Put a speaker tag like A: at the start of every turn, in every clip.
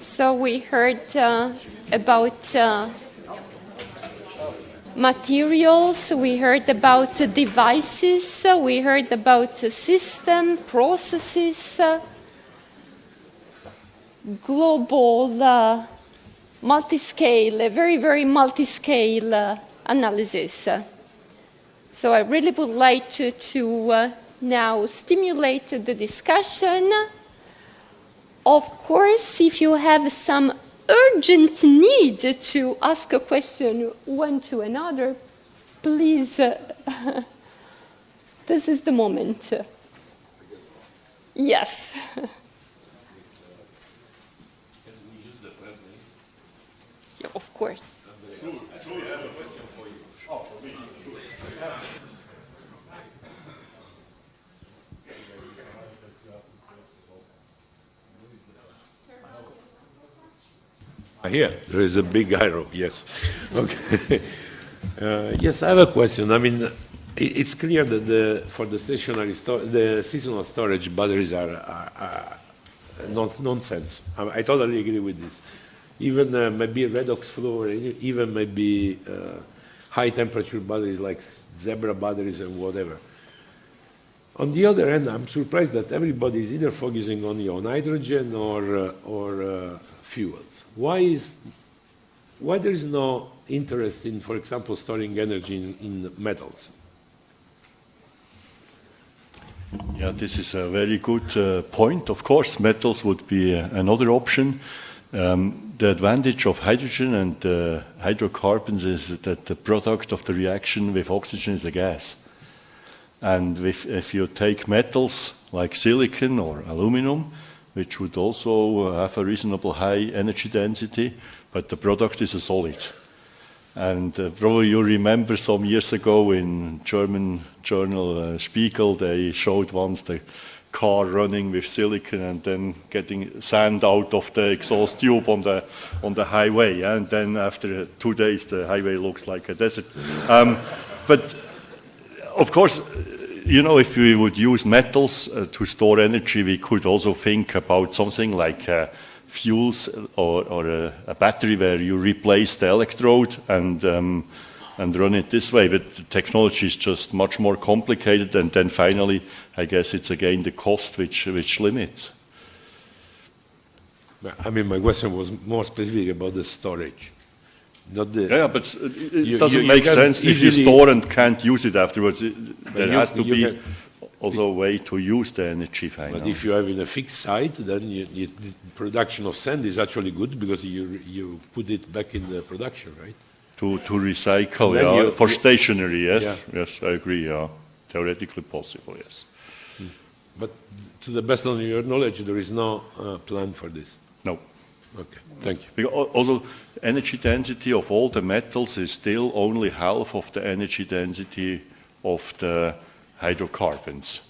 A: So we heard about materials, we heard about devices, we heard about system, processes, global, multi-scale, a very, very multi-scale analysis. So I really would like to now stimulate the discussion. Of course, if you have some urgent need to ask a question one to another, please, this is the moment. Yes.
B: Can we use the first name?
A: Yeah, of course.
B: Actually, I have a question for you. Oh, for me. Here, there is a big arrow, yes. Okay. Yes, I have a question. I mean, it's clear that for the stationary the seasonal storage batteries are nonsense. I totally agree with this. Even maybe redox flow, or even maybe high temperature batteries like Zebra batteries and whatever. On the other hand, I'm surprised that everybody is either focusing only on hydrogen or fuels. Why there is no interest in, for example, storing energy in metals?
C: Yeah, this is a very good point. Of course, metals would be another option. The advantage of hydrogen and hydrocarbons is that the product of the reaction with oxygen is a gas. And if you take metals like silicon or aluminum, which would also have a reasonable high energy density, but the product is a solid. And probably you remember some years ago in German journal Spiegel, they showed once the car running with silicon and then getting sand out of the exhaust tube on the highway. And then after 2 days, the highway looks like a desert. But of course, you know, if we would use metals to store energy, we could also think about something like fuels or a battery where you replace the electrode and run it this way. But the technology is just much more complicated. And then finally, I guess it's again the cost which limits.
B: I mean, my question was more specific about the storage. Not the,
C: yeah, but it doesn't make sense if you store and can't use it afterwards. There has to be also a way to use the energy finally.
B: But if you have in a fixed site, then the production of sand is actually good because you put it back in the production, right?
C: To recycle, yeah. For stationary, yes. Yeah. Yes, I agree, yeah. Theoretically possible, yes.
B: But to the best of your knowledge, there is no plan for this?
C: No.
B: Okay, thank you.
C: Because also, energy density of all the metals is still only half of the energy density of the hydrocarbons.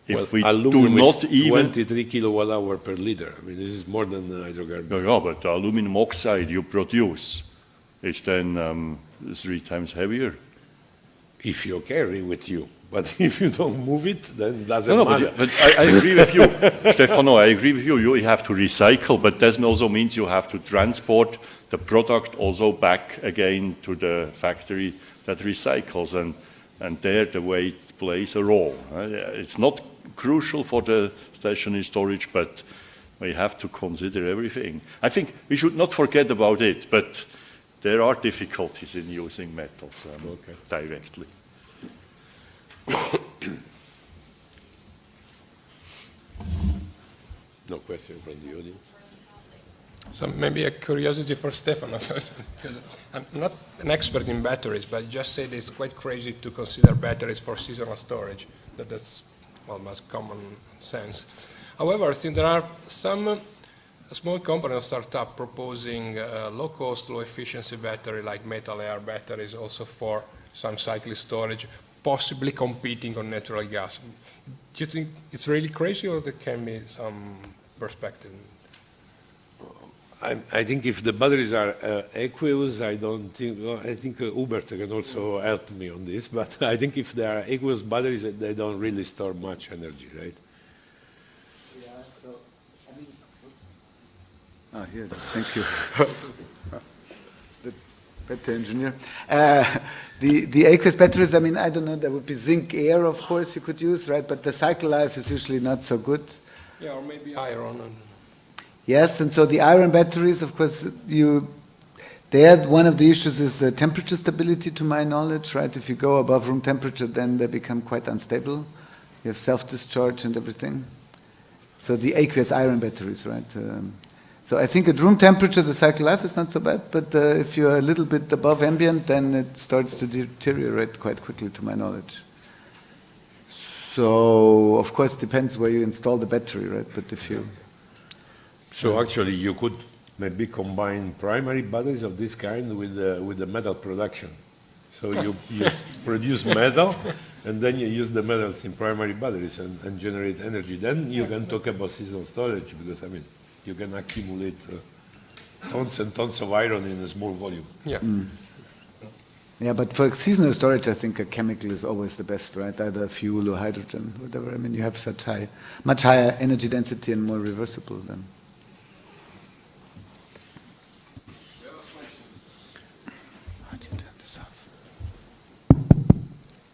C: If we do not even
B: 23 kilowatt hour per liter. I mean, this is more than hydrocarbon.
C: Yeah, but the aluminum oxide you produce is then 3 times heavier.
B: If you carry with you. But if you don't move it, then it doesn't matter.
C: But I agree with you, Stefano, I agree with you. You have to recycle, but that also means you have to transport the product also back again to the factory that recycles. And there the weight plays a role. It's not crucial for the stationary storage, but we have to consider everything. I think we should not forget about it, but there are difficulties in using metals directly.
B: No question from the audience.
D: So maybe a curiosity for Stefano, because I'm not an expert in batteries, but just said it's quite crazy to consider batteries for seasonal storage. That's almost common sense. However, I think there are some small companies or startup proposing low-cost, low-efficiency battery like metal air batteries also for some cyclic storage, possibly competing on natural gas. Do you think it's really crazy, or there can be some perspective?
B: I think if the batteries are aqueous, I don't think. Well, I think Hubert can also help me on this. But I think if they are aqueous batteries, they don't really store much energy, right?
E: Yeah. So I mean, Here, thank you. The better engineer. The aqueous batteries, I mean, I don't know, there would be zinc air, of course, you could use, right? But the cycle life is usually not so good.
D: Yeah, or maybe iron.
E: Yes, and so the iron batteries, of course, one of the issues is the temperature stability, to my knowledge, right? If you go above room temperature, then they become quite unstable. You have self-discharge and everything. So the aqueous iron batteries, right? So I think at room temperature, the cycle life is not so bad, but if you're a little bit above ambient, then it starts to deteriorate quite quickly, to my knowledge. So, of course, it depends where you install the battery, right? But if you...
B: So actually, you could maybe combine primary batteries of this kind with the metal production. So you produce metal, and then you use the metals in primary batteries and generate energy. Then you can talk about seasonal storage, because, I mean, you can accumulate tons and tons of iron in a small volume.
D: Yeah.
E: Yeah, but for seasonal storage, I think a chemical is always the best, right? Either fuel or hydrogen, whatever. I mean, you have much higher energy density and more reversible than...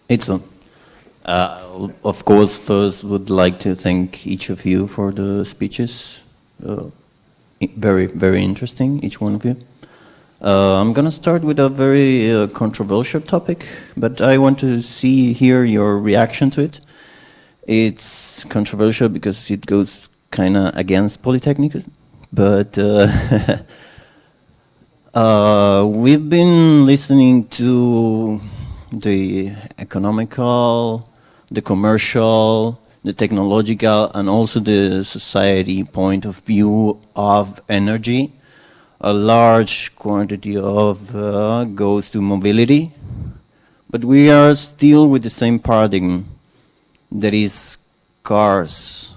F: It's on. Of course, first would like to thank each of you for the speeches. Very, very interesting, each one of you. I'm going to start with a very controversial topic, but I want to hear your reaction to it. It's controversial because it goes kind of against Politecnico, but we've been listening to the economical, the commercial, the technological, and also the society point of view of energy. A large quantity of goes to mobility, but we are still with the same paradigm, that is cars.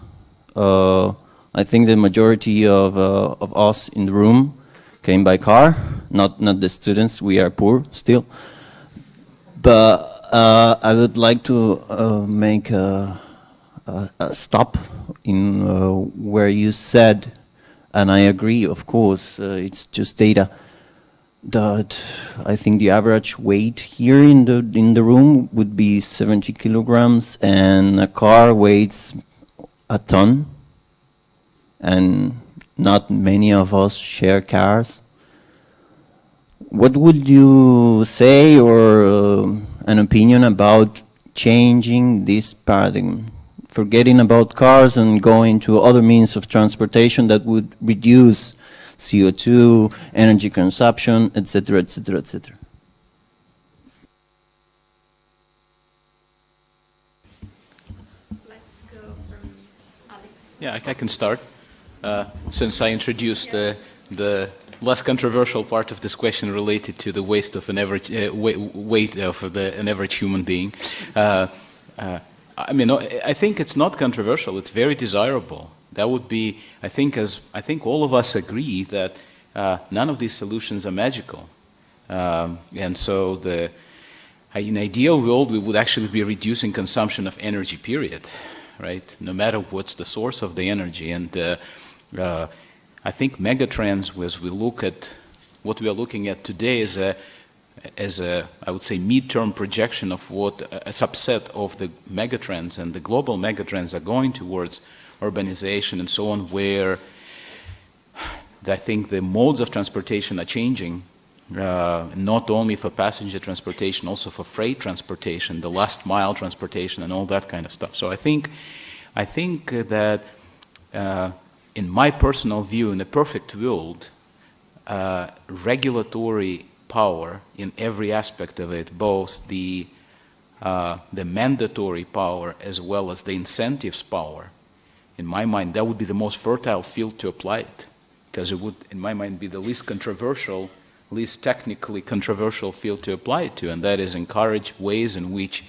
F: I think the majority of us in the room came by car, not the students, we are poor still. But I would like to make a stop in where you said, and I agree, of course, it's just data, that I think the average weight here in the room would be 70 kilograms, and a car weighs a ton, and not many of us share cars. What would you say, or an opinion about changing this paradigm, forgetting about cars and going to other means of transportation that would reduce CO2, energy consumption, etc., etc., etc.?
A: Let's go from Alex.
G: Yeah, I can start. Since I introduced the less controversial part of this question related to the waste of an average weight of an average human being. I mean, I think it's not controversial. It's very desirable. That would be, I think all of us agree that none of these solutions are magical, and so in an ideal world we would actually be reducing consumption of energy. Period, right? No matter what's the source of the energy, and I think megatrends, as we look at what we are looking at today, as a I would say midterm projection of what a subset of the megatrends, and the global megatrends are going towards urbanization and so on, where I think the modes of transportation are changing, not only for passenger transportation, also for freight transportation, the last mile transportation, and all that kind of stuff. So I think that in my personal view, in a perfect world, regulatory power in every aspect of it, both the mandatory power as well as the incentives power, in my mind, that would be the most fertile field to apply it, because it would, in my mind, be the least controversial, least technically controversial field to apply it to, and that is encourage ways in which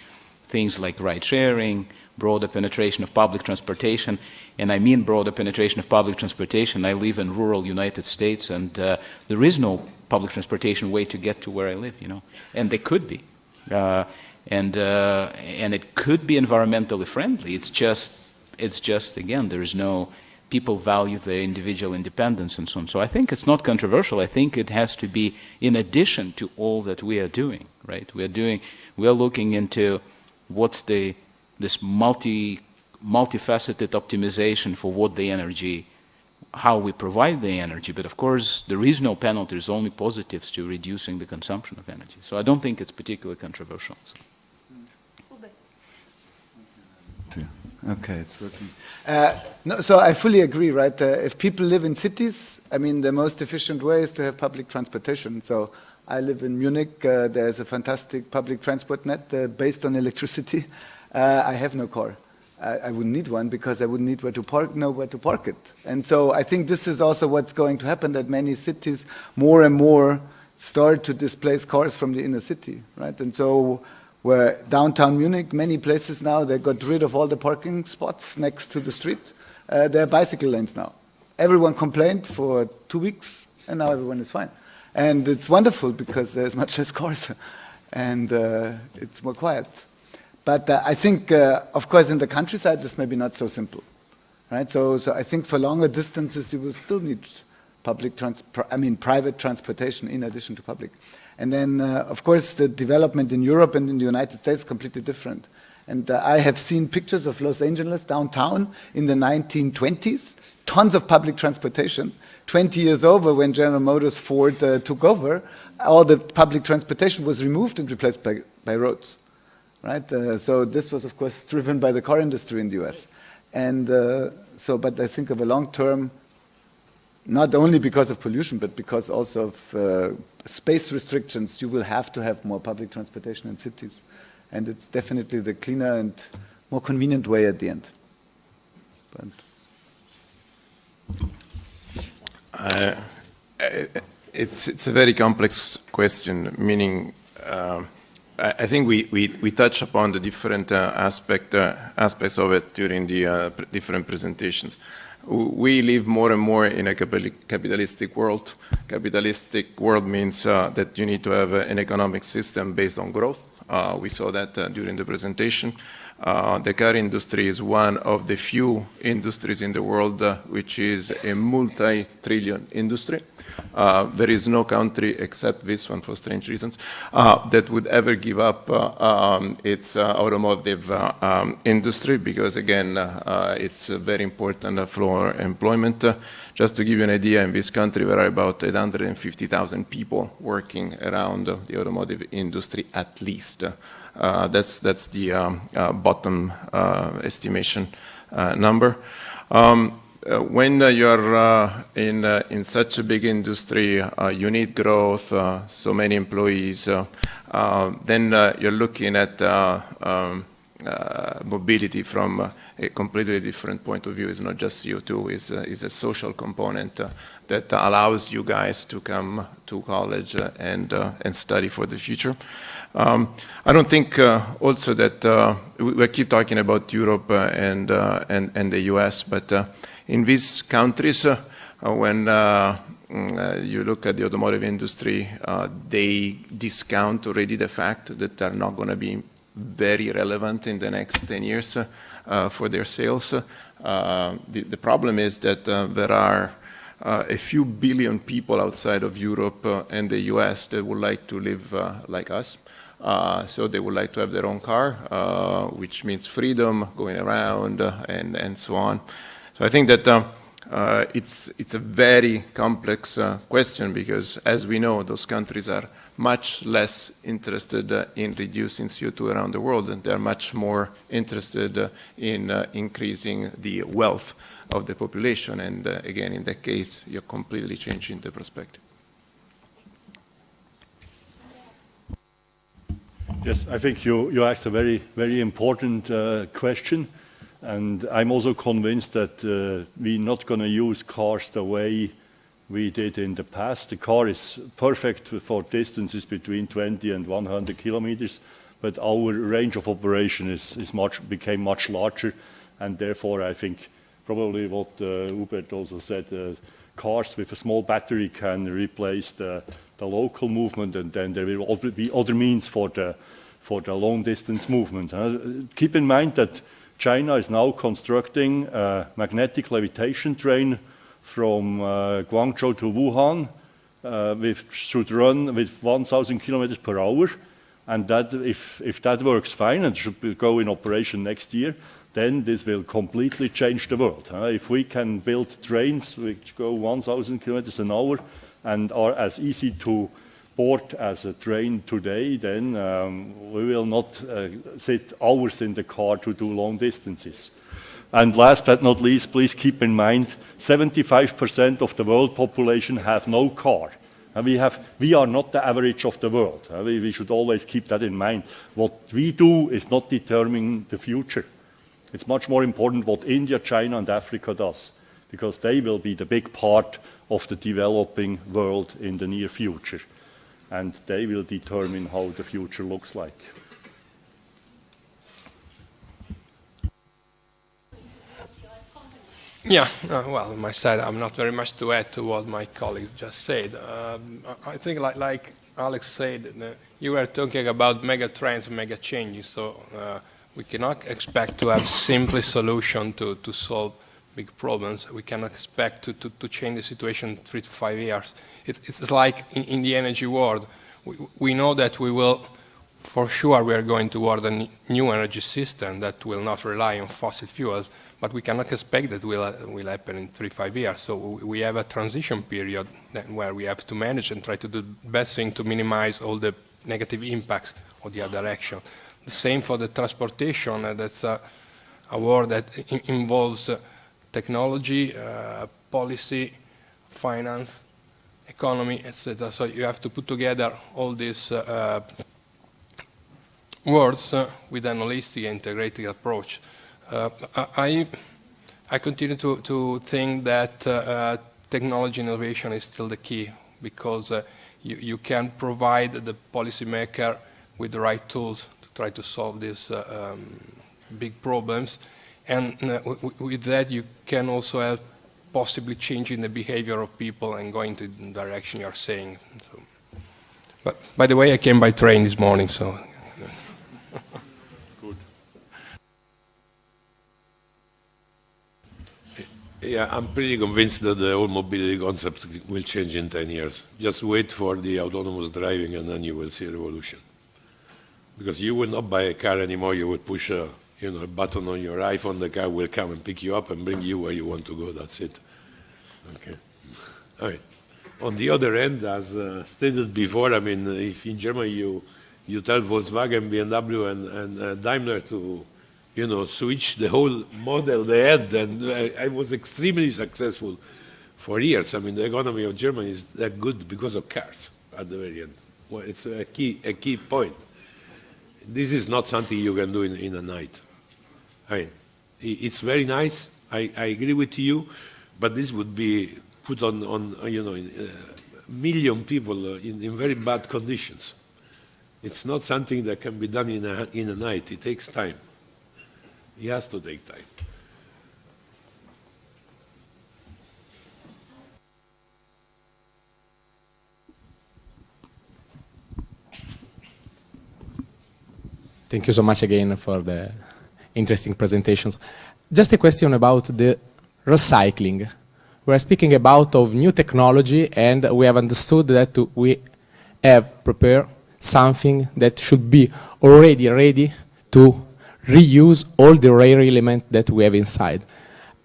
G: things like ride sharing, broader penetration of public transportation, and I mean broader penetration of public transportation. I live in rural United States, and there is no public transportation way to get to where I live, and they could be, and it could be environmentally friendly. It's just again, there is no people value the individual independence and so on. So I think it's not controversial. I think it has to be in addition to all that we are doing, right? We are looking into what's this multifaceted optimization for what the energy, how we provide the energy. But of course, there is no penalty. There's only positives to reducing the consumption of energy. So I don't think it's particularly controversial. So.
E: Okay, it's working. No, so I fully agree, right? If people live in cities, I mean, the most efficient way is to have public transportation. So I live in Munich. There's a fantastic public transport net based on electricity. I have no car. I wouldn't need one because I wouldn't need know where to park it. And so I think this is also what's going to happen, that many cities more and more start to displace cars from the inner city, right? And so where downtown Munich, many places now, they got rid of all the parking spots next to the street. There are bicycle lanes now. Everyone complained for 2 weeks, and now everyone is fine. And it's wonderful because there's much less cars, and it's more quiet. But I think, of course, in the countryside, this may be not so simple, right? So I think for longer distances, you will still need private transportation in addition to public. And then, of course, the development in Europe and in the United States is completely different. And I have seen pictures of Los Angeles downtown in the 1920s, tons of public transportation. 20 years over, when General Motors, Ford took over, all the public transportation was removed and replaced by roads, right? So this was, of course, driven by the car industry in the US. And but I think of a long term, not only because of pollution, but because also of space restrictions, you will have to have more public transportation in cities. And it's definitely the cleaner and more convenient way at the end.
H: It's a very complex question, meaning I think we touch upon the different aspects of it during the different presentations. We live more and more in a capitalistic world. Capitalistic world means that you need to have an economic system based on growth. We saw that during the presentation. The car industry is one of the few industries in the world which is a multi-trillion industry. There is no country except this one, for strange reasons, that would ever give up its automotive industry because, again, it's very important for employment. Just to give you an idea, in this country there are about 850,000 people working around the automotive industry at least. That's the bottom estimation number. When you're in such a big industry, you need growth, so many employees, then you're looking at mobility from a completely different point of view. It's not just CO2, it's a social component that allows you guys to come to college and study for the future. I don't think also that we keep talking about Europe and the US, but in these countries, when you look at the automotive industry, they discount already the fact that they're not going to be very relevant in the next 10 years for their sales. The problem is that there are a few billion people outside of Europe and the US that would like to live like us. So they would like to have their own car, which means freedom, going around, and so on. So I think that it's a very complex question because, as we know, those countries are much less interested in reducing CO2 around the world, and they're much more interested in increasing the wealth of the population. And again, in that case, you're completely changing the perspective.
C: Yes, I think you asked a very, very important question. And I'm also convinced that we're not going to use cars the way we did in the past. The car is perfect for distances between 20 and 100 kilometers, but our range of operation became much larger, and therefore I think probably what Hubert also said, cars with a small battery can replace the local movement, and then there will be other means for the long distance movement. Keep in mind that China is now constructing a magnetic levitation train from Guangzhou to Wuhan, which should run with 1,000 kilometers per hour. And that, if that works fine and should go in operation next year, then this will completely change the world. If we can build trains which go 1,000 kilometers an hour and are as easy to board as a train today, then we will not sit hours in the car to do long distances. And last but not least, please keep in mind, 75% of the world population have no car. We are not the average of the world. We should always keep that in mind. What we do is not determining the future. It's much more important what India, China, and Africa does, because they will be the big part of the developing world in the near future. And they will determine how the future looks like.
D: Yeah, well, on my side, I'm not very much to add to what my colleagues just said. I think, like Alex said, you were talking about mega trends, mega changes, so we cannot expect to have simple solution to solve big problems. We cannot expect to change the situation in 3 to 5 years. It's like in the energy world. We know that we will, for sure, we are going toward a new energy system that will not rely on fossil fuels, but we cannot expect that will happen in 3 to 5 years. So we have a transition period where we have to manage and try to do the best thing to minimize all the negative impacts of the other direction. The same for the transportation. That's a world that involves technology, policy, finance, economy, etc. So you have to put together all these words with an holistic, integrated approach. I continue to think that technology innovation is still the key, because you can provide the policymaker with the right tools to try to solve these big problems, and with that you can also help possibly changing the behavior of people and going to the direction you're saying. So, but by the way, I came by train this morning, so.
B: Yeah, I'm pretty convinced that the whole mobility concept will change in 10 years. Just wait for the autonomous driving and then you will see a revolution. Because you will not buy a car anymore, you will push a button on your iPhone, the car will come and pick you up and bring you where you want to go, that's it. Okay. All right. On the other end, as stated before, I mean, if in Germany you tell Volkswagen, BMW and Daimler to switch the whole model they had, and I was extremely successful for years. I mean, the economy of Germany is that good because of cars at the very end. Well, it's a key point. This is not something you can do in a night. I mean, it's very nice. I agree with you, but this would be put on in, million people in very bad conditions. It's not something that can be done in a night. It takes time. It has to take time.
I: Thank you so much again for the interesting presentations. Just a question about the recycling. We're speaking about of new technology, and we have understood that we have prepared something that should be already ready to reuse all the rare elements that we have inside.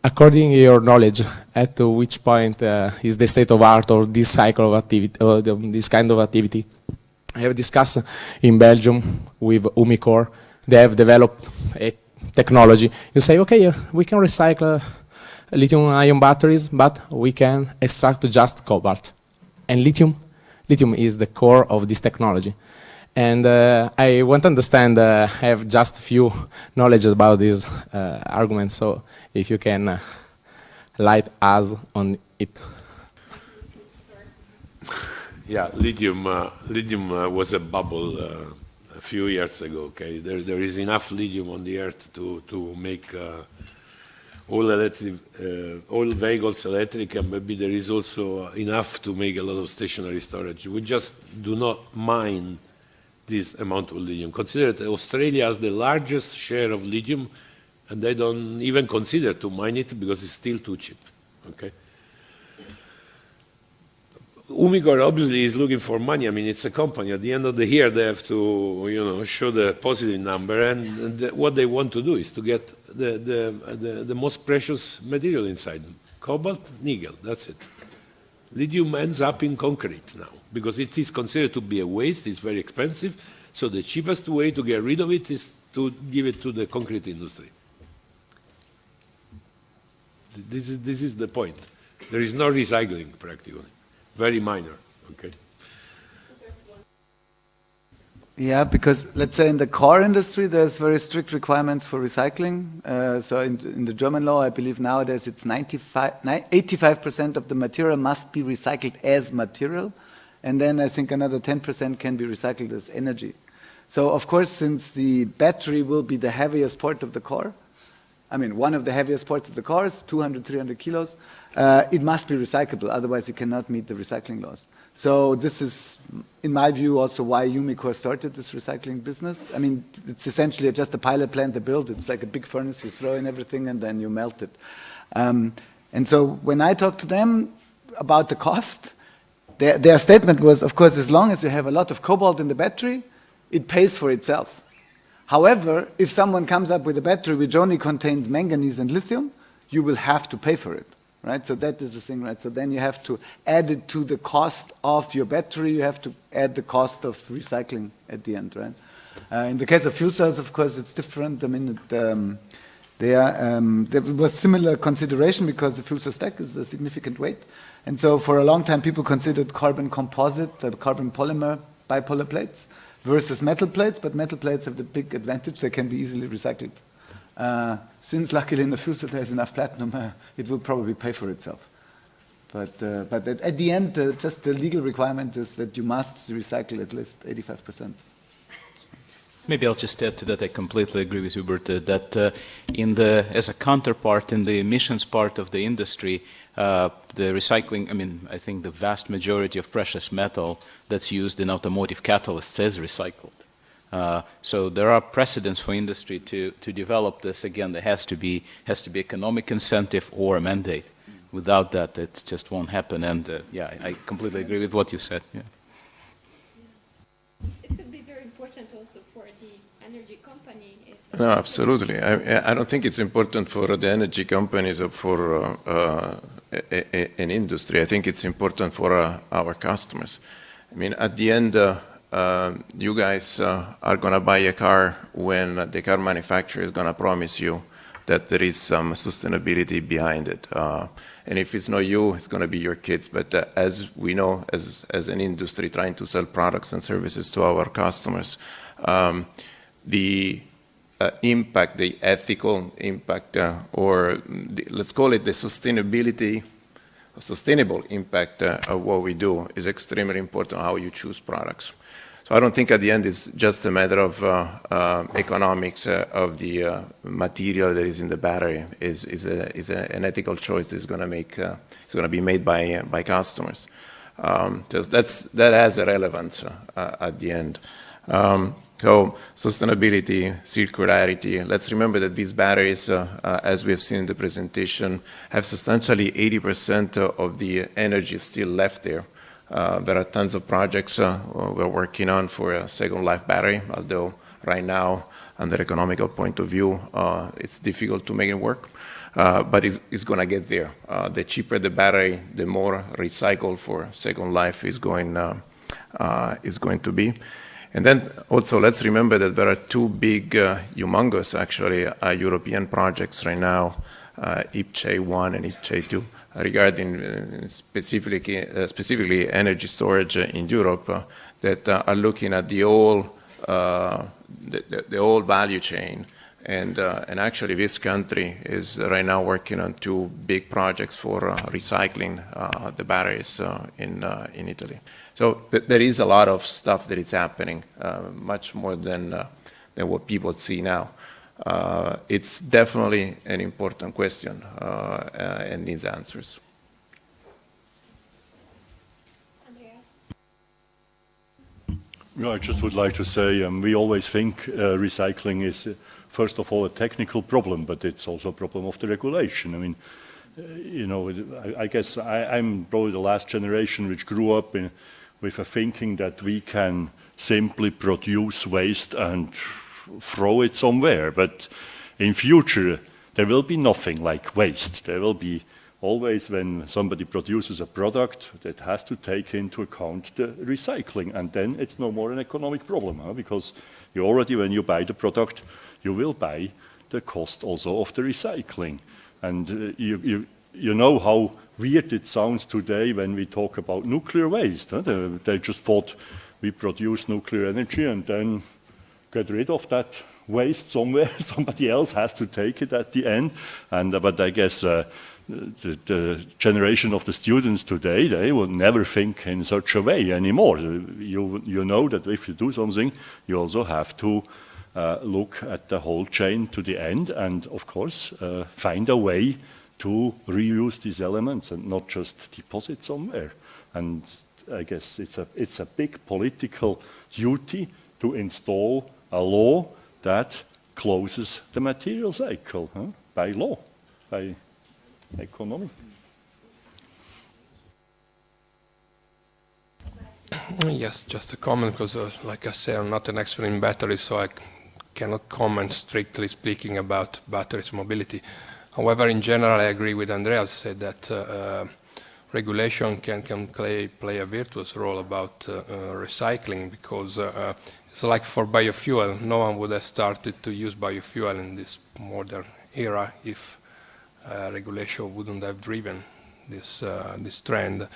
I: According to your knowledge, at which point is the state of art or this cycle of activity, or this kind of activity? I have discussed in Belgium with Umicore. They have developed a technology. You say, okay, we can recycle lithium-ion batteries, but we can extract just cobalt. And lithium is the core of this technology. And I want to understand, I have just a few knowledge about these arguments, so if you can light us on it.
B: Yeah, lithium was a bubble a few years ago. Okay, there is enough lithium on the earth to make all vehicles electric, and maybe there is also enough to make a lot of stationary storage. We just do not mine this amount of lithium. Consider that Australia has the largest share of lithium and they don't even consider to mine it because it's still too cheap. Okay. Umicore obviously is looking for money. I mean, it's a company. At the end of the year, they have to, show the positive number, and what they want to do is to get the most precious material inside them: cobalt, nickel. That's it. Lithium ends up in concrete now because it is considered to be a waste. It's very expensive. So the cheapest way to get rid of it is to give it to the concrete industry. This is the point. There is no recycling practically. Very minor. Okay.
E: Yeah, because let's say in the car industry, there's very strict requirements for recycling. So in the German law, I believe nowadays it's 85% of the material must be recycled as material. And then I think another 10% can be recycled as energy. So of course, since the battery will be the heaviest part of the car, I mean, one of the heaviest parts of the car is 200, 300 kilos, it must be recyclable. Otherwise, you cannot meet the recycling laws. So this is, in my view, also why Umicore started this recycling business. I mean, it's essentially just a pilot plant they build. It's like a big furnace, you throw in everything and then you melt it. And so when I talked to them about the cost, their statement was, of course, as long as you have a lot of cobalt in the battery, it pays for itself. However, if someone comes up with a battery which only contains manganese and lithium, you will have to pay for it. Right? So that is the thing, right? So then you have to add it to the cost of your battery. You have to add the cost of recycling at the end, right? In the case of fuel cells, of course, it's different. I mean, there was similar consideration because the fuel cell stack is a significant weight. And so for a long time, people considered carbon composite, carbon polymer bipolar plates versus metal plates. But metal plates have the big advantage. They can be easily recycled. Since luckily in the fuel cell there's enough platinum, it will probably pay for itself. But at the end, just the legal requirement is that you must recycle at least 85%.
G: Maybe I'll just add to that. I completely agree with Hubert that as a counterpart in the emissions part of the industry, the recycling, I think the vast majority of precious metal that's used in automotive catalysts is recycled. So there are precedents for industry to develop this. Again, there has to be economic incentive or a mandate. Without that, it just won't happen. And I completely agree with what you said. Yeah.
A: It could be very important also for the energy company.
H: No, absolutely. I don't think it's important for the energy companies or for an industry. I think it's important for our customers. I mean, at the end, you guys are going to buy a car when the car manufacturer is going to promise you that there is some sustainability behind it. And if it's not you, it's going to be your kids. But as we know, as an industry trying to sell products and services to our customers, the impact, the ethical impact, let's call it the sustainable impact of what we do is extremely important, how you choose products. So I don't think at the end it's just a matter of economics of the material that is in the battery. Is an ethical choice that is going to be made by customers. That has a relevance at the end. So sustainability, circularity. Let's remember that these batteries, as we have seen in the presentation, have substantially 80% of the energy still left there. There are tons of projects we're working on for a second life battery, although right now, under economical point of view, it's difficult to make it work. But it's going to get there. The cheaper the battery, the more recycled for second life is going to be. And then also let's remember that there are two big, humongous actually, European projects right now, IPCEI 1 and IPCEI 2, regarding specifically energy storage in Europe that are looking at the whole value chain. And actually this country is right now working on two big projects for recycling the batteries in Italy. So there is a lot of stuff that is happening, much more than what people see now. It's definitely an important question and needs answers.
C: Yeah, I just would like to say we always think recycling is, first of all, a technical problem, but it's also a problem of the regulation. I mean, you know, I guess I'm probably the last generation which grew up with a thinking that we can simply produce waste and throw it somewhere. But in future, there will be nothing like waste. There will be always, when somebody produces a product, that has to take into account the recycling, and then it's no more an economic problem, because you already, when you buy the product, you will buy the cost also of the recycling. And you know how weird it sounds today when we talk about nuclear waste. Huh? They just thought we produce nuclear energy and then get rid of that waste somewhere. Somebody else has to take it at the end. But I guess the generation of the students today, they will never think in such a way anymore. You know that if you do something, you also have to look at the whole chain to the end and, of course, find a way to reuse these elements and not just deposit somewhere. And I guess it's a big political duty to install a law that closes the material cycle, by law, by economy.
D: Yes, just a comment, because like I said, I'm not an expert in batteries, so I cannot comment strictly speaking about batteries mobility. However, in general, I agree with Andreas said that regulation can play a virtuous role about recycling, because it's like for biofuel. No one would have started to use biofuel in this modern era if regulation wouldn't have driven this trend.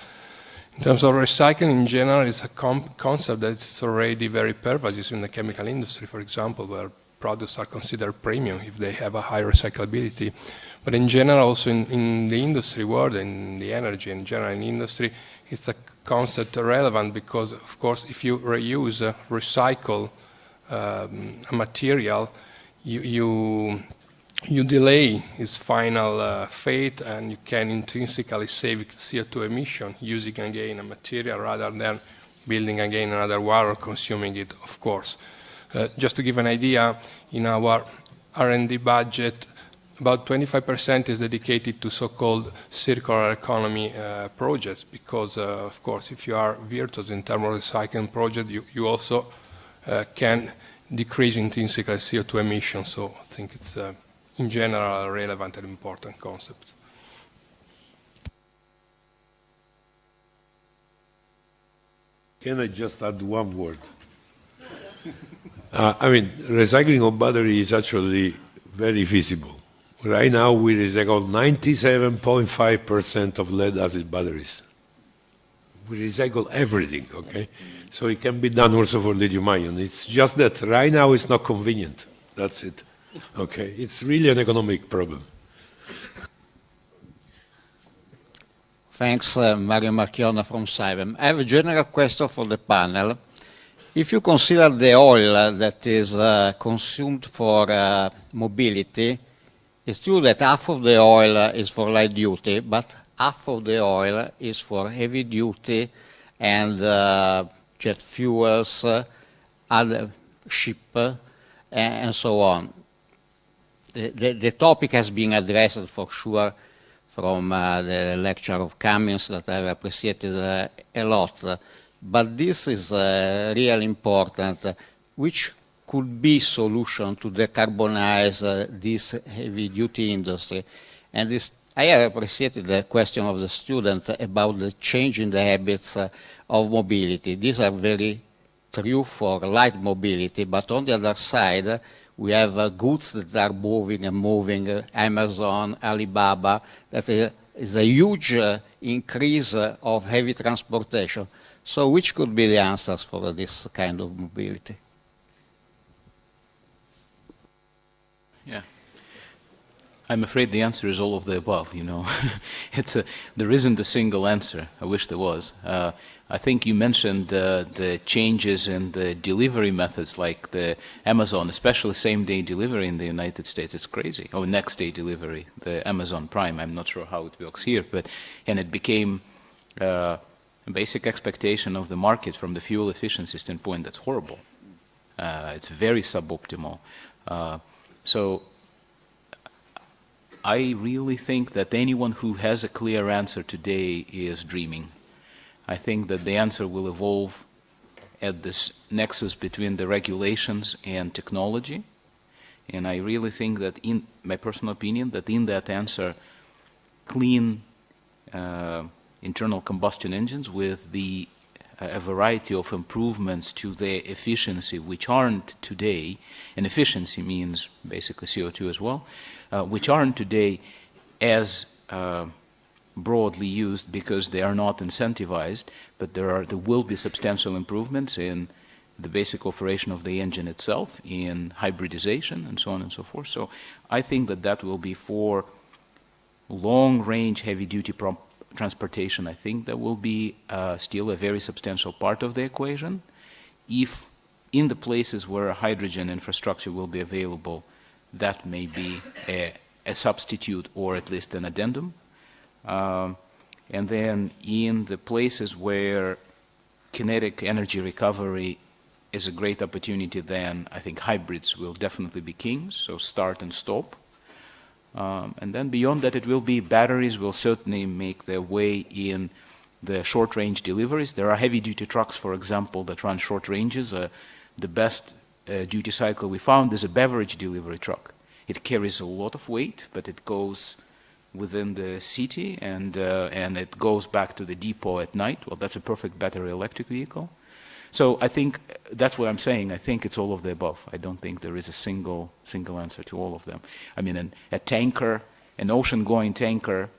D: In terms of recycling in general, it's a concept that's already very pervasive in the chemical industry, for example, where products are considered premium if they have a high recyclability. But in general, also in the industry world, in the energy in general in industry, it's a concept relevant because, of course, if you reuse, recycle a material, you delay its final fate, and you can intrinsically save CO2 emission using again a material rather than building again another one or consuming it, of course. Just to give an idea, in our R&D budget, about 25% is dedicated to so-called circular economy projects, because, of course, if you are virtuous in terms of recycling project, you also can decrease intrinsically CO2 emissions. So I think it's in general a relevant and important concept.
B: Can I just add one word? I mean, recycling of battery is actually very feasible. Right now, we recycle 97.5% of lead-acid batteries. We recycle everything, okay? So it can be done also for lithium-ion. It's just that right now it's not convenient. That's it, okay? It's really an economic problem.
J: Thanks, Mario Marchiona from Saipem. I have a general question for the panel. If you consider the oil that is consumed for mobility, it's true that half of the oil is for light duty, but half of the oil is for heavy duty and jet fuels, other ship, and so on. The topic has been addressed for sure from the lecture of Cummins that I've appreciated a lot. But this is really important. Which could be solution to decarbonize this heavy-duty industry? And this, I have appreciated the question of the student about the change in the habits of mobility. These are very true for light mobility, but on the other side, we have goods that are moving and moving, Amazon, Alibaba, that is a huge increase of heavy transportation. So which could be the answers for this kind of mobility?
G: Yeah. I'm afraid the answer is all of the above, you know. There isn't a single answer. I wish there was. I think you mentioned the changes in the delivery methods, like the Amazon, especially same-day delivery in the United States. It's crazy. Oh, next-day delivery, the Amazon Prime. I'm not sure how it works here, and it became basic expectation of the market from the fuel efficiency standpoint, that's horrible. It's very suboptimal. So I really think that anyone who has a clear answer today is dreaming. I think that the answer will evolve at this nexus between the regulations and technology. And I really think that, in my personal opinion, that in that answer, clean internal combustion engines with a variety of improvements to their efficiency, which aren't today, and efficiency means basically CO2 as well, which aren't today as broadly used because they are not incentivized, but there will be substantial improvements in the basic operation of the engine itself, in hybridization, and so on and so forth. So I think that that will be for long-range heavy-duty transportation. I think that will be still a very substantial part of the equation. If in the places where hydrogen infrastructure will be available, that may be a substitute or at least an addendum. And then in the places where kinetic energy recovery is a great opportunity, then I think hybrids will definitely be kings, so start and stop. And then beyond that, it will be batteries will certainly make their way in the short-range deliveries. There are heavy-duty trucks, for example, that run short ranges. The best duty cycle we found is a beverage delivery truck. It carries a lot of weight, but it goes within the city and it goes back to the depot at night. Well, that's a perfect battery electric vehicle. So I think that's what I'm saying. I think it's all of the above. I don't think there is a single answer to all of them. I mean, a tanker, an ocean-going tanker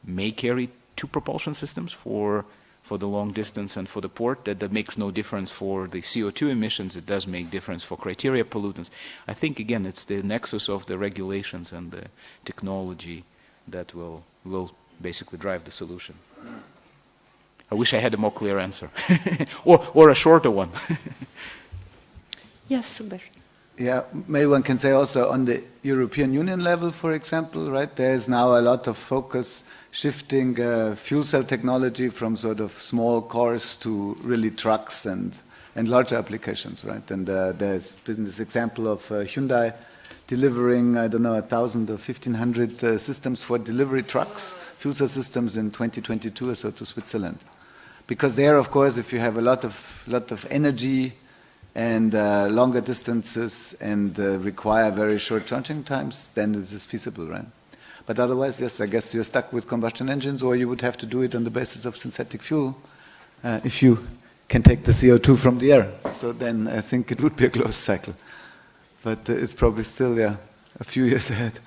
G: may carry two propulsion systems for the long distance and for the port. That makes no difference for the CO2 emissions. It does make difference for criteria pollutants. I think, again, it's the nexus of the regulations and the technology that will basically drive the solution. I wish I had a more clear answer, or a shorter one.
A: Yes, Hubert.
E: Yeah, maybe one can say also on the European Union level, for example, right? There is now a lot of focus shifting fuel cell technology from sort of small cars to really trucks and larger applications, right? And there's been this example of Hyundai delivering, I don't know, 1,000 or 1,500 systems for delivery trucks, fuel cell systems in 2022 or so to Switzerland. Because there, of course, if you have a lot of energy and longer distances and require very short charging times, then this is feasible, right? But otherwise, yes, I guess you're stuck with combustion engines, or you would have to do it on the basis of synthetic fuel if you can take the CO2 from the air. So then I think it would be a closed cycle. But it's probably still, a few years ahead.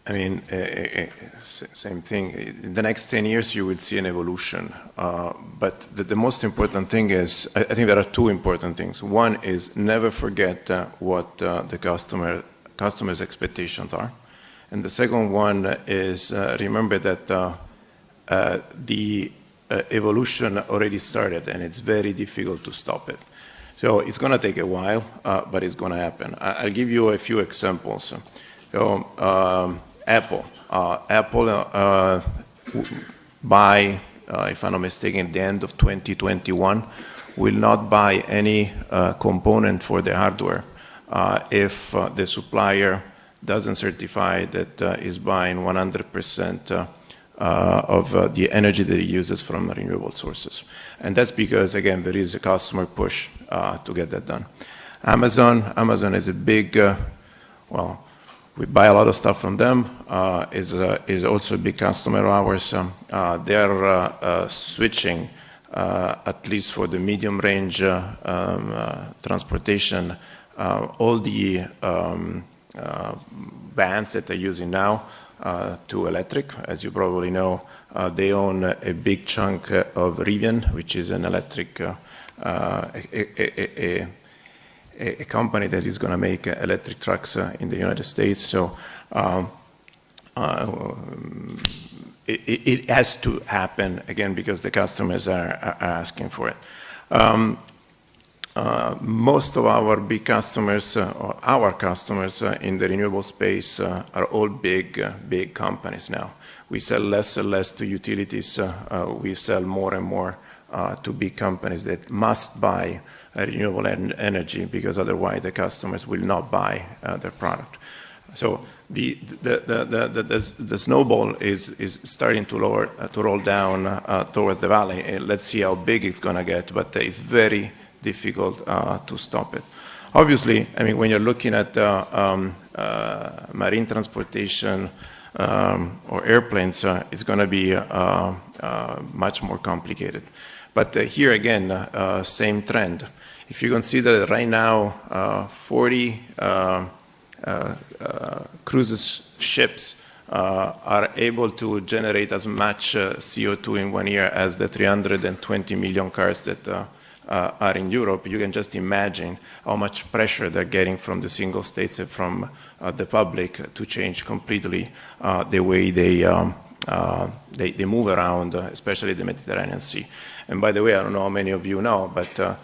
H: I mean, same thing. In the next 10 years, you will see an evolution. But the most important thing is, I think there are two important things. One is never forget what the customer's expectations are. And the second one is remember that the evolution already started and it's very difficult to stop it. So it's going to take a while, but it's going to happen. I'll give you a few examples. So, Apple by, if I'm not mistaken, at the end of 2021, will not buy any component for the hardware if the supplier doesn't certify that is buying 100% of the energy that it uses from renewable sources. And that's because, again, there is a customer push to get that done. Amazon is a big, we buy a lot of stuff from them, is also a big customer of ours. They're switching, at least for the medium range transportation, all the vans that they're using now to electric. As you probably know, they own a big chunk of Rivian, which is an electric a company that is going to make electric trucks in the United States. So it has to happen, again, because the customers are asking for it. Most of our big customers, or our customers in the renewable space, are all big companies now. We sell less and less to utilities. We sell more and more to big companies that must buy renewable energy, because otherwise the customers will not buy their product. So the snowball is starting to roll down towards the valley. And let's see how big it's going to get, but it's very difficult to stop it. Obviously, I mean, when you're looking at marine transportation or airplanes, it's going to be much more complicated. But here again, same trend. If you consider that right now 40 cruise ships are able to generate as much CO2 in 1 year as the 320 million cars that are in Europe, you can just imagine how much pressure they're getting from the single states and from the public to change completely the way they move around, especially the Mediterranean Sea. And by the way, I don't know how many of you know, but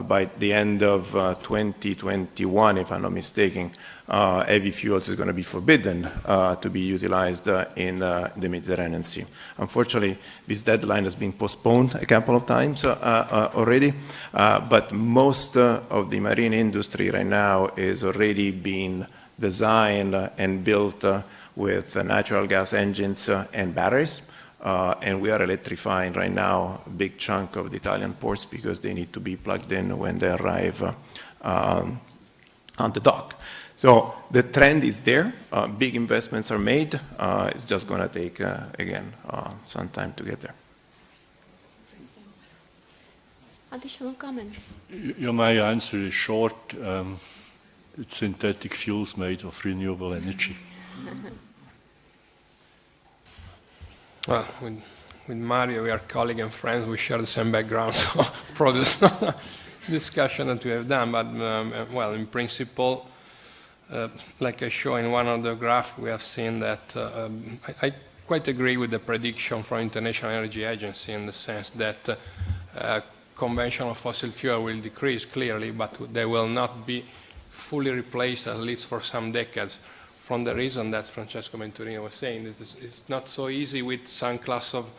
H: by the end of 2021, if I'm not mistaken, heavy fuels is going to be forbidden to be utilized in the Mediterranean Sea. Unfortunately, this deadline has been postponed a couple of times already, but most of the marine industry right now is already being designed and built with natural gas engines and batteries. And we are electrifying right now a big chunk of the Italian ports because they need to be plugged in when they arrive on the dock. So the trend is there. Big investments are made. It's just going to take, again, some time to get there.
A: Additional comments?
C: My answer is short. It's synthetic fuels made of renewable energy.
D: Well, with Mario, we are colleagues and friends. We share the same background, so probably it's not a discussion that we have done. But, well, in principle, like I show in one of the graphs, we have seen that I quite agree with the prediction from International Energy Agency in the sense that conventional fossil fuel will decrease clearly, but they will not be fully replaced, at least for some decades. From the reason that Francesco Venturino was saying, it's not so easy with some class of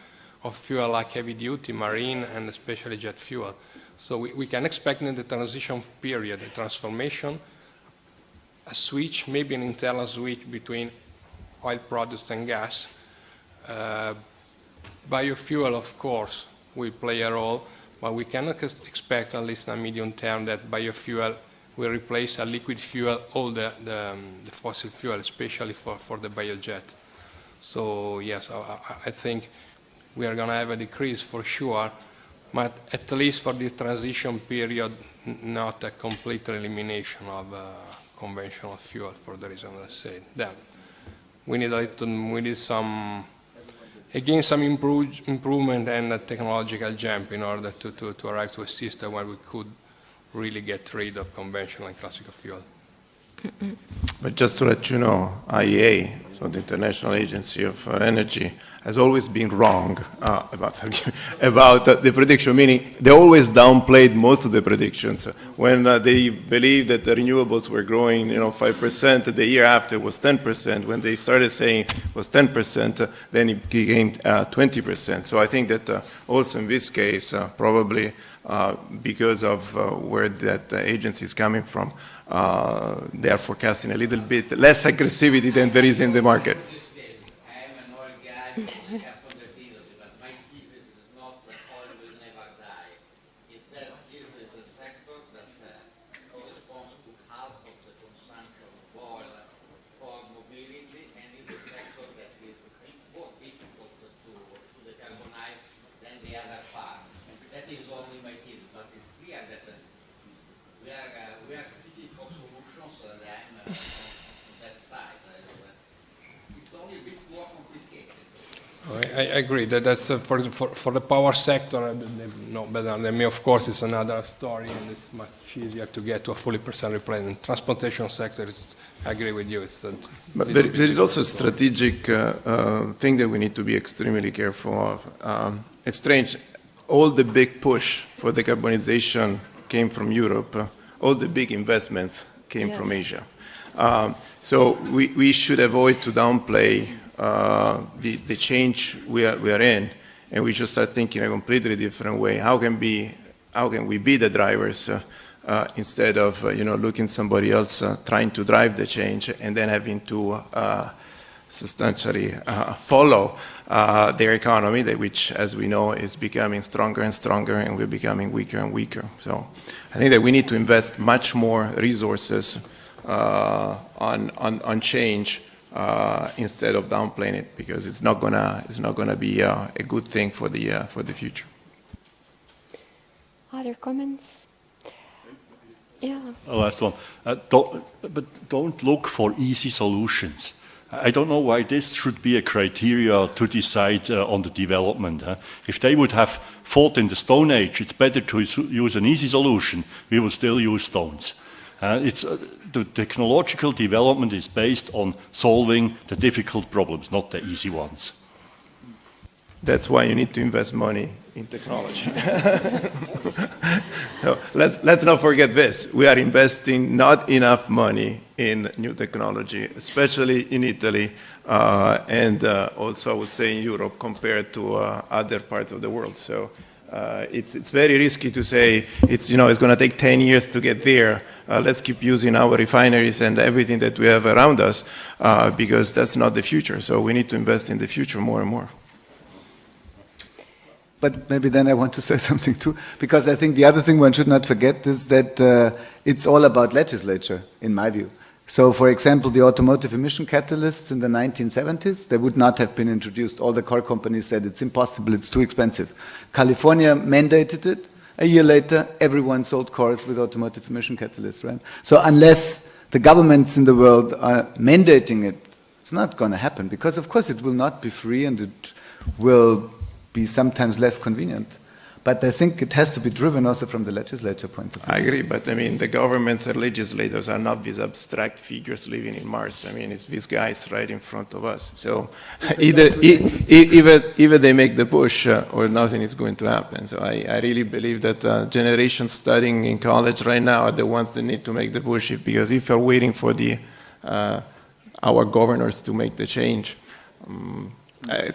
D: fuel like heavy duty, marine, and especially jet fuel. So we can expect in the transition period, a transformation, a switch, maybe an internal switch between oil products and gas. Biofuel, of course, will play a role, but we cannot expect, at least in the medium term, that biofuel will replace a liquid fuel, all the fossil fuel, especially for the biojet. So yes, I think we are going to have a decrease for sure, but at least for this transition period, not a complete elimination of conventional fuel for the reason I said. Then we need some, again, some improvement and a technological jump in order to arrive to a system where we could really get rid of conventional and classical fuel.
H: But just to let you know, IEA, so the International Agency of Energy, has always been wrong about the prediction, meaning they always downplayed most of the predictions. When they believed that the renewables were growing 5%, the year after was 10%. When they started saying it was 10%, then it became 20%. So I think that also in this case, probably because of where that agency is coming from, they are forecasting a little bit less aggressivity than there is in the market.
J: But my thesis is not that oil will never die. It's that this is a sector that corresponds to half of the consumption of oil for mobility, and is a sector that is more difficult to decarbonize than the other part. That is only my thesis, but it's clear that we are seeking for solutions, and I'm on that side. It's only a bit more complicated.
D: I agree that that's for the power sector. No better than me, of course, it's another story, and it's much easier to get to a fully % replacement. Transportation sector, I agree with you.
H: But there is also a strategic thing that we need to be extremely careful of. It's strange. All the big push for decarbonization came from Europe. All the big investments came from
A: Yes.
H: Asia. So we should avoid to downplay the change we are in, and we should start thinking a completely different way. How can we be the drivers instead of looking somebody else trying to drive the change and then having to substantially follow their economy, which, as we know, is becoming stronger and stronger, and we're becoming weaker and weaker. So I think that we need to invest much more resources on change instead of downplaying it, because it's not gonna be a good thing for the future.
A: Other comments? Yeah.
C: Last one. Don't look for easy solutions. I don't know why this should be a criteria to decide on the development. If they would have fought in the Stone Age, it's better to use an easy solution. We will still use stones. The technological development is based on solving the difficult problems, not the easy ones.
H: That's why you need to invest money in technology. No, let's not forget this. We are investing not enough money in new technology, especially in Italy, and also I would say in Europe compared to other parts of the world. So it's very risky to say it's going to take 10 years to get there. Let's keep using our refineries and everything that we have around us, because that's not the future. So we need to invest in the future more and more.
E: But maybe then I want to say something too, because I think the other thing one should not forget is that it's all about legislature, in my view. So, for example, the automotive emission catalysts in the 1970s, they would not have been introduced. All the car companies said it's impossible, it's too expensive. California mandated it. A year later, everyone sold cars with automotive emission catalysts, right? So unless the governments in the world are mandating it, it's not going to happen, because of course it will not be free and it will be sometimes less convenient. But I think it has to be driven also from the legislature point of view.
H: I agree, but I mean, the governments and legislators are not these abstract figures living in Mars. I mean, it's these guys right in front of us. So either they make the push or nothing is going to happen. So I really believe that generations studying in college right now are the ones that need to make the push, because if you're waiting for our governors to make the change,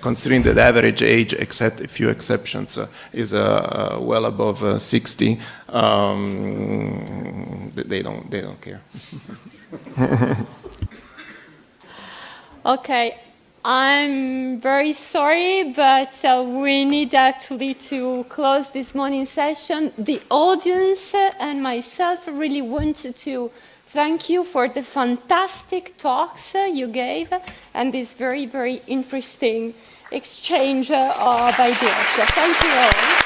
H: considering that the average age, except a few exceptions, is well above 60, they don't care.
A: Okay, I'm very sorry, but we need actually to close this morning session. The audience and myself really wanted to thank you for the fantastic talks you gave and this very, very interesting exchange of ideas. So thank you all.